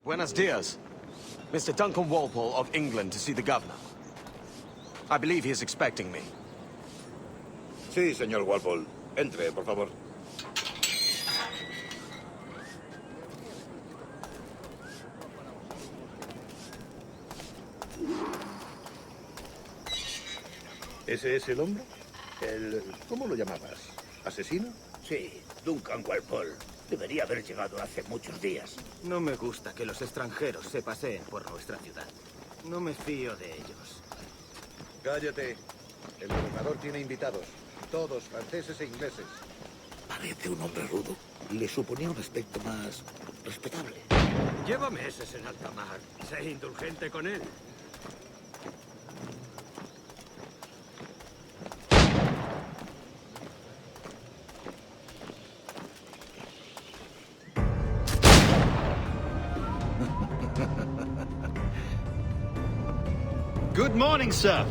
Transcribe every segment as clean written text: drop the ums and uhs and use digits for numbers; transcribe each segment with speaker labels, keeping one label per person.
Speaker 1: Buenos dias. Mr. Duncan Walpole of England to see the governor. I believe he is expecting me.
Speaker 2: Sí, señor Walpole. Entre, por favor. ¿Ese es el hombre? ¿Cómo lo llamabas? ¿Asesino?
Speaker 3: Sí, Duncan Walpole. Debería haber llegado hace muchos días.
Speaker 4: No me gusta que los extranjeros se paseen por nuestra ciudad. No me fío de ellos.
Speaker 2: Cállate. El gobernador tiene invitados. Todos franceses e ingleses.
Speaker 3: Parece un hombre rudo. Le suponía un aspecto más respetable.
Speaker 4: Lleva meses en alta mar. Sé indulgente con él.
Speaker 5: Good morning, sir.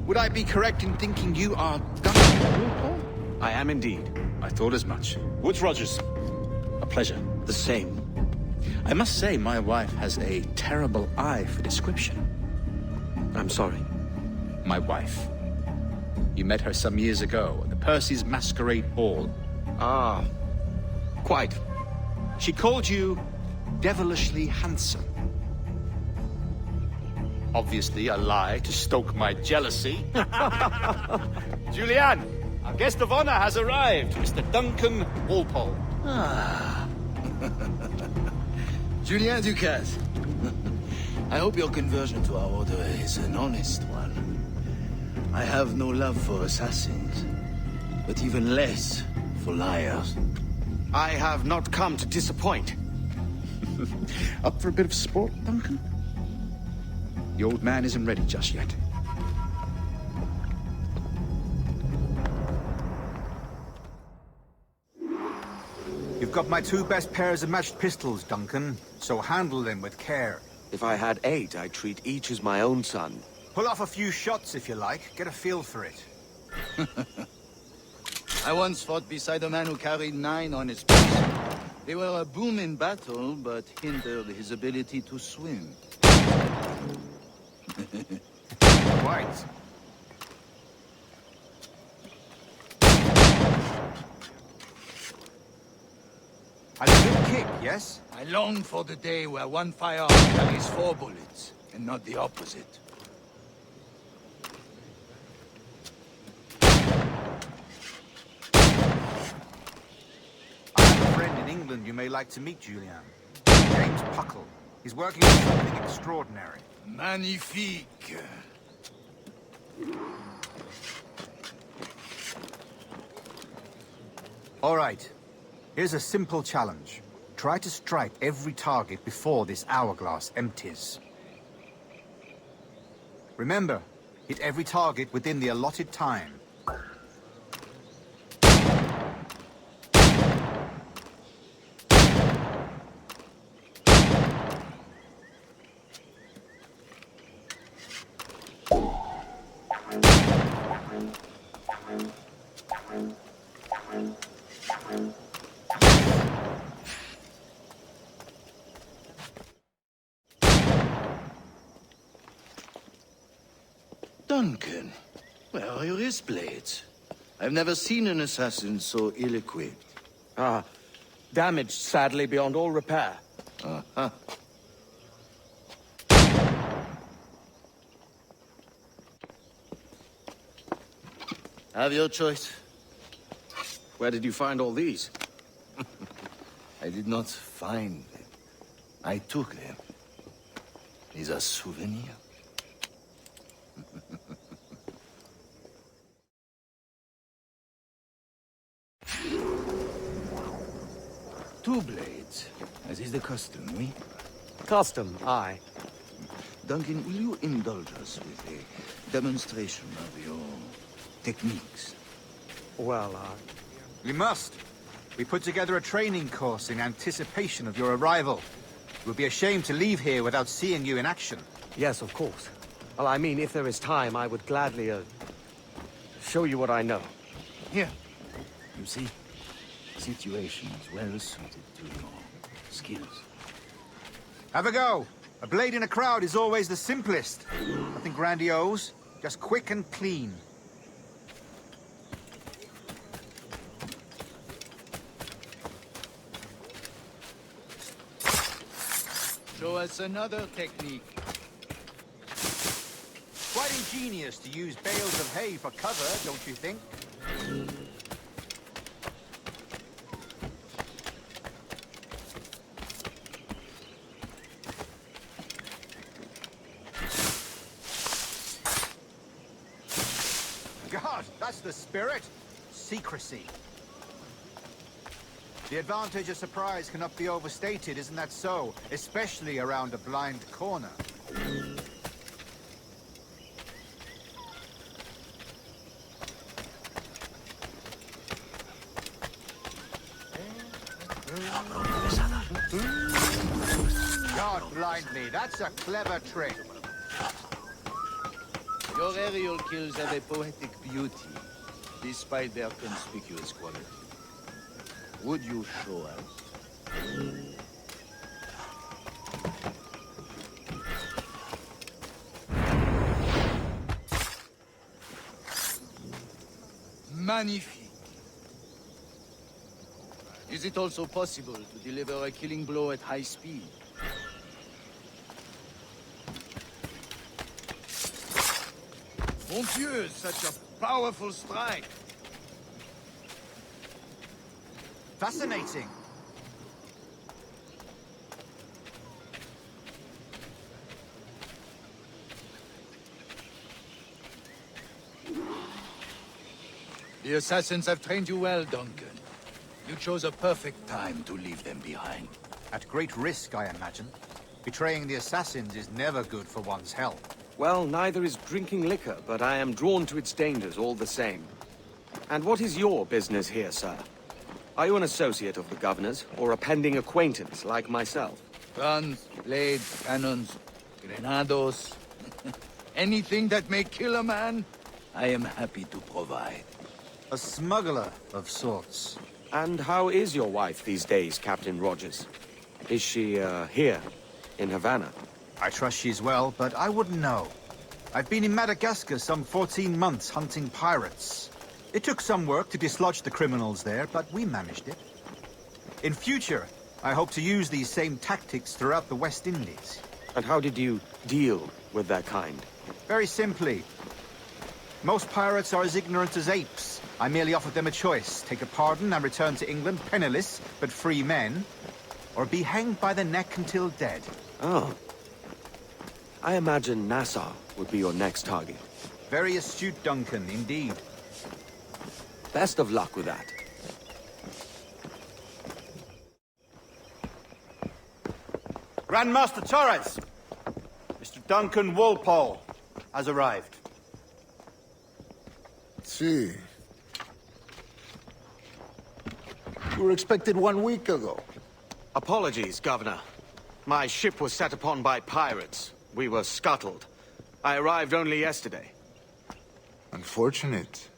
Speaker 5: Would I be correct in thinking you are Duncan Walpole?
Speaker 1: I am indeed.
Speaker 5: I thought as much. Woods Rogers. A pleasure.
Speaker 1: The same.
Speaker 5: I must say, my wife has a terrible eye for description.
Speaker 1: I'm sorry.
Speaker 5: My wife. You met her some years ago at the Percy's Masquerade Ball.
Speaker 1: Ah, quite.
Speaker 5: She called you devilishly handsome. Obviously a lie to stoke my jealousy. Julianne, our guest of honor has arrived, Mr. Duncan Walpole.
Speaker 6: Ah. Julien Ducasse. I hope your conversion to our order is an honest one. I have no love for assassins, but even less for liars.
Speaker 1: I have not come to disappoint.
Speaker 5: Up for a bit of sport, Duncan? The old man isn't ready just yet.
Speaker 7: You've got my two best pairs of matched pistols, Duncan, so handle them with care.
Speaker 1: If I had 8, I'd treat each as my own son.
Speaker 7: Pull off a few shots if you like, get a feel for it.
Speaker 6: I once fought beside a man who carried 9 on his back. They were a boom in battle, but hindered his ability to swim.
Speaker 7: Right. A good kick, yes?
Speaker 6: I long for the day where one firearm carries 4 bullets, and not the opposite.
Speaker 7: I have a friend in England you may like to meet, Julian. James Puckle. He's working on something extraordinary.
Speaker 6: Magnifique.
Speaker 7: All right. Here's a simple challenge. Try to strike every target before this hourglass empties. Remember, hit every target within the allotted time.
Speaker 6: Duncan, where are your wrist blades? I've never seen an assassin so ill-equipped.
Speaker 1: Ah, damaged sadly beyond all repair.
Speaker 6: Uh-huh. Have your choice.
Speaker 1: Where did you find all these?
Speaker 6: I did not find them. I took them. These are souvenirs. Two blades, as is the custom, oui?
Speaker 1: Custom, aye.
Speaker 6: Duncan, will you indulge us with a demonstration of your techniques?
Speaker 1: Well,
Speaker 7: We must. We put together a training course in anticipation of your arrival. It would be a shame to leave here without seeing you in action.
Speaker 1: yes, of course. Well, I mean, if there is time, I would gladly, show you what I know.
Speaker 6: Here. You see? Situation is well suited to your skills.
Speaker 7: Have a go. A blade in a crowd is always the simplest. Nothing grandiose, just quick and clean.
Speaker 6: Show us another technique.
Speaker 7: Quite ingenious to use bales of hay for cover, don't you think? God, that's the spirit. Secrecy. The advantage of surprise cannot be overstated, isn't that so? Especially around a blind corner. God blind me, that's a clever trick.
Speaker 6: Your aerial kills have a poetic beauty, despite their conspicuous quality. Would you show us? Magnifique. Is it also possible to deliver a killing blow at high speed? Mon Dieu, such a powerful strike!
Speaker 7: Fascinating.
Speaker 6: The assassins have trained you well, Duncan. You chose a perfect time to leave them behind.
Speaker 7: At great risk, I imagine. Betraying the assassins is never good for one's health.
Speaker 1: Well, neither is drinking liquor, but I am drawn to its dangers all the same. And what is your business here, sir? Are you an associate of the governor's, or a pending acquaintance like myself?
Speaker 6: Guns, blades, cannons, grenados. Anything that may kill a man, I am happy to provide.
Speaker 7: A smuggler of sorts.
Speaker 1: And how is your wife these days, Captain Rogers? Is she, here, in Havana?
Speaker 7: I trust she's well, but I wouldn't know. I've been in Madagascar some 14 months hunting pirates. It took some work to dislodge the criminals there, but we managed it. In future, I hope to use these same tactics throughout the West Indies.
Speaker 1: And how did you deal with their kind?
Speaker 7: Very simply. Most pirates are as ignorant as apes. I merely offered them a choice. Take a pardon and return to England penniless, but free men. Or be hanged by the neck until dead.
Speaker 1: Oh. I imagine Nassau would be your next target.
Speaker 7: Very astute, Duncan, indeed.
Speaker 1: Best of luck with that.
Speaker 8: Grandmaster Torres! Mr. Duncan Walpole has arrived.
Speaker 9: See. You were expected 1 week ago.
Speaker 1: Apologies, Governor. My ship was set upon by pirates. We were scuttled. I arrived only yesterday.
Speaker 9: Unfortunate.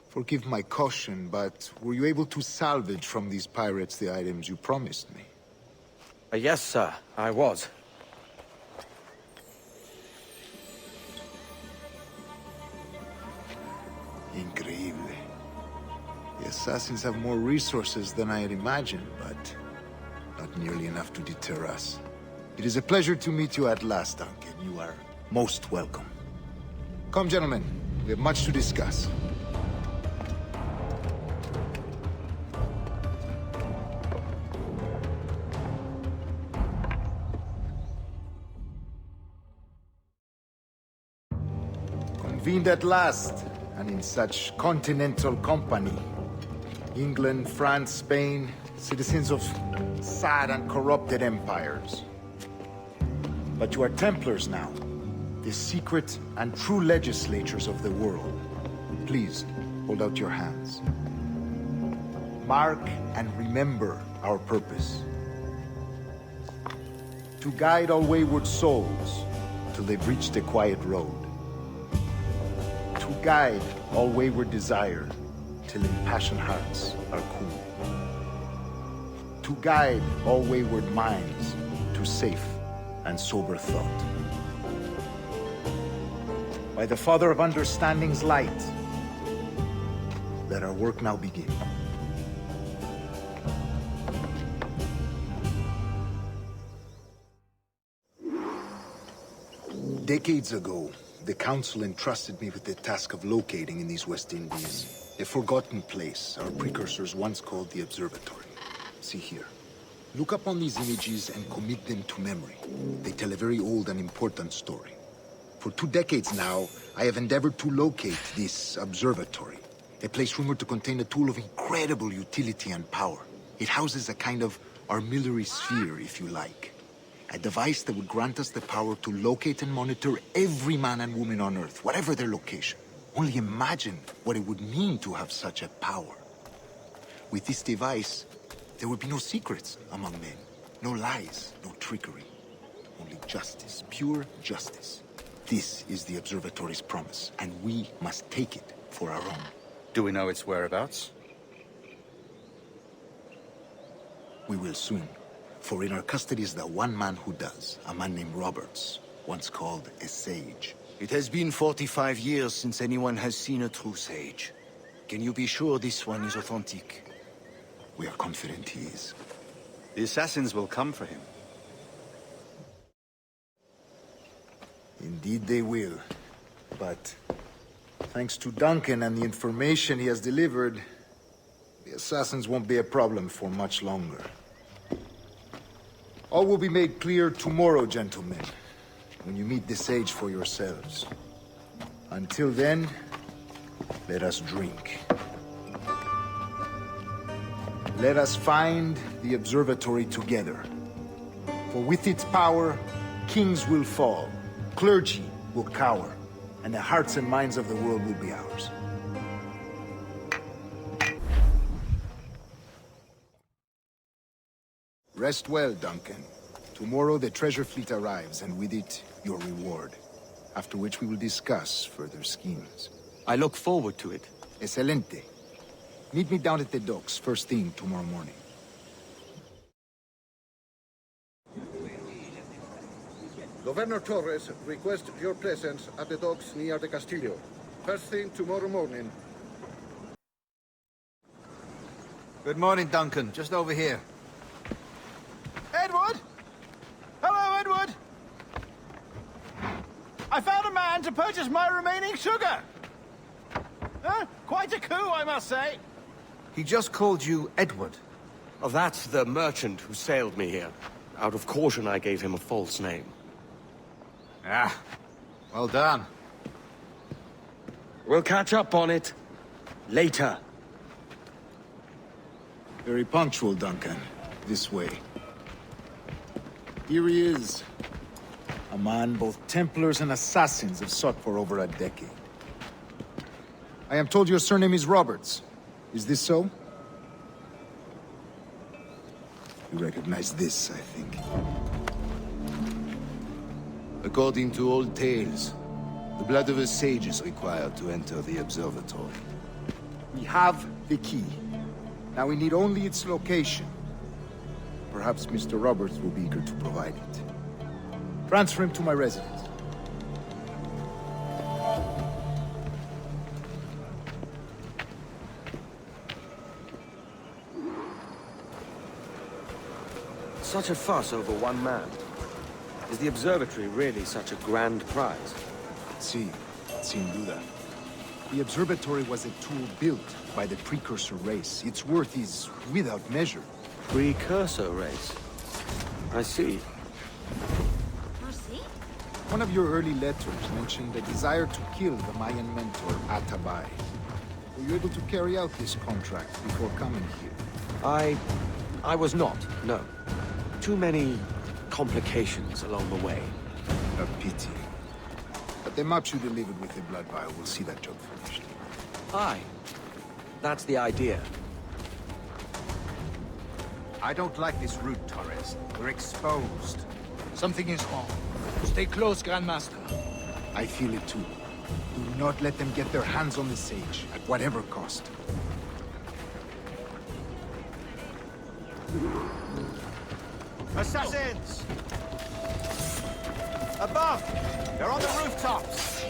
Speaker 9: Forgive my caution, but were you able to salvage from these pirates the items you promised me?
Speaker 1: Yes, sir, I was.
Speaker 9: Increíble. The assassins have more resources than I had imagined, but not nearly enough to deter us. It is a pleasure to meet you at last, Duncan. You are most welcome. Come, gentlemen. We have much to discuss. Convened at last, and in such continental company. England, France, Spain, citizens of sad and corrupted empires. But you are Templars now, the secret and true legislators of the world. Please, hold out your hands. Mark and remember our purpose. To guide all wayward souls till they've reached the quiet road. To guide all wayward desire till impassioned hearts are cool. To guide all wayward minds to safe and sober thought. By the Father of Understanding's light, let our work now begin. Decades ago, the Council entrusted me with the task of locating in these West Indies a forgotten place our precursors once called the Observatory. See here. Look up on these images and commit them to memory. They tell a very old and important story. For 2 decades now, I have endeavored to locate this observatory, a place rumored to contain a tool of incredible utility and power. It houses a kind of armillary sphere, if you like. A device that would grant us the power to locate and monitor every man and woman on Earth, whatever their location. Only imagine what it would mean to have such a power. With this device, there would be no secrets among men, no lies, no trickery. Only justice, pure justice. This is the Observatory's promise, and we must take it for our own.
Speaker 5: Do we know its whereabouts?
Speaker 9: We will soon. For in our custody is the one man who does, a man named Roberts, once called a sage.
Speaker 6: It has been 45 years since anyone has seen a true sage. Can you be sure this one is authentic?
Speaker 9: We are confident he is.
Speaker 5: The assassins will come for him.
Speaker 9: Indeed they will. But thanks to Duncan and the information he has delivered, the assassins won't be a problem for much longer. All will be made clear tomorrow, gentlemen, when you meet the sage for yourselves. Until then, let us drink. Let us find the observatory together. For with its power, kings will fall, clergy will cower, and the hearts and minds of the world will be ours. Rest well, Duncan. Tomorrow the treasure fleet arrives, and with it, your reward. After which we will discuss further schemes.
Speaker 1: I look forward to it.
Speaker 9: Excelente. Meet me down at the docks first thing tomorrow morning.
Speaker 2: Governor Torres requests your presence at the docks near the Castillo. First thing tomorrow morning.
Speaker 7: Good morning, Duncan. Just over here. Edward! Hello, Edward! I found a man to purchase my remaining sugar! Quite a coup, I must say. He just called you Edward.
Speaker 1: Oh, that's the merchant who sailed me here. Out of caution, I gave him a false name.
Speaker 7: Ah, well done.
Speaker 1: We'll catch up on it later.
Speaker 9: Very punctual, Duncan. This way. Here he is. A man both Templars and assassins have sought for over a decade. I am told your surname is Roberts. Is this so? You recognize this, I think.
Speaker 6: According to old tales, the blood of a sage is required to enter the observatory.
Speaker 9: We have the key. Now we need only its location. Perhaps Mr. Roberts will be eager to provide it. Transfer him to my residence.
Speaker 1: Such a fuss over one man. Is the observatory really such a grand prize?
Speaker 9: Sí, sin duda. The observatory was a tool built by the precursor race. Its worth is without measure.
Speaker 1: Precursor race. I see.
Speaker 9: One of your early letters mentioned a desire to kill the Mayan mentor, Atabay. Were you able to carry out this contract before coming here?
Speaker 1: I was not, no. Too many complications along the way.
Speaker 9: A pity. But the maps you delivered with the blood vial will see that job finished.
Speaker 1: Aye. That's the idea.
Speaker 7: I don't like this route, Torres. We're exposed.
Speaker 3: Something is wrong. Stay close, Grandmaster.
Speaker 9: I feel it too. Do not let them get their hands on the sage, at whatever cost.
Speaker 7: Assassins! Above! They're on the rooftops!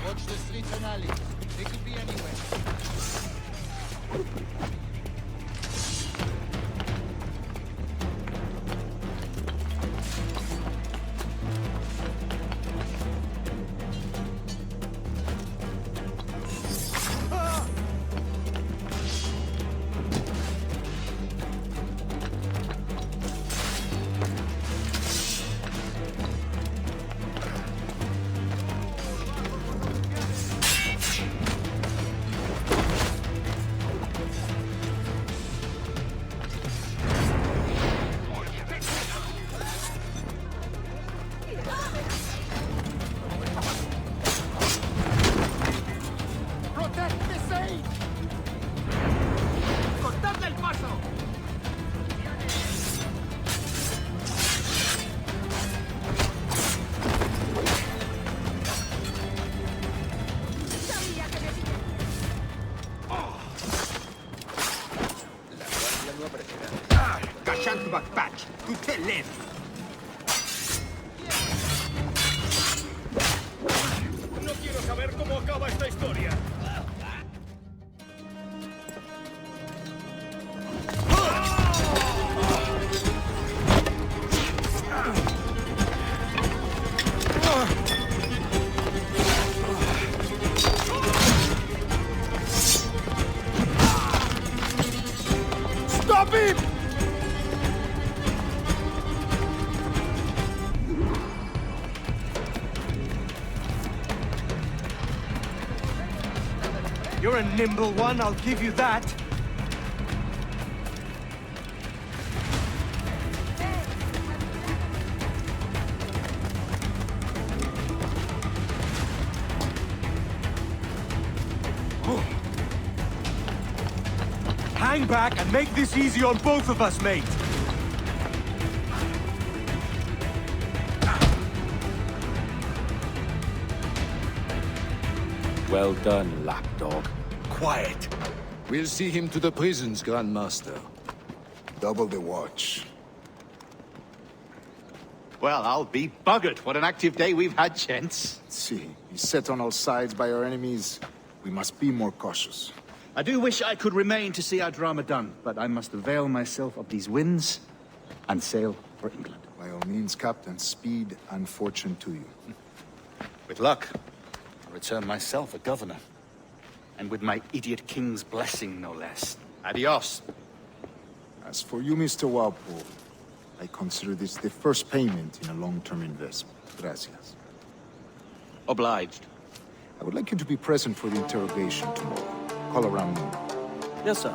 Speaker 10: Watch the streets and alleys. They could be anywhere.
Speaker 11: No quiero saber cómo acaba esta historia.
Speaker 2: Stop him!
Speaker 1: You're a nimble one, I'll give you that. Hang back and make this easy on both of us, mate.
Speaker 12: Well done, lapdog.
Speaker 6: Quiet.
Speaker 12: We'll see him to the prisons, Grandmaster.
Speaker 9: Double the watch.
Speaker 7: Well, I'll be buggered. What an active day we've had, gents.
Speaker 9: See, he's set on all sides by our enemies. We must be more cautious.
Speaker 7: I do wish I could remain to see our drama done, but I must avail myself of these winds and sail for England.
Speaker 9: By all means, Captain, speed and fortune to you.
Speaker 7: With luck, I'll return myself a governor. And with my idiot king's blessing, no less. Adios.
Speaker 9: As for you, Mr. Walpole, I consider this the first payment in a long-term investment. Gracias.
Speaker 1: Obliged.
Speaker 9: I would like you to be present for the interrogation tomorrow. Call around noon.
Speaker 1: Yes, sir.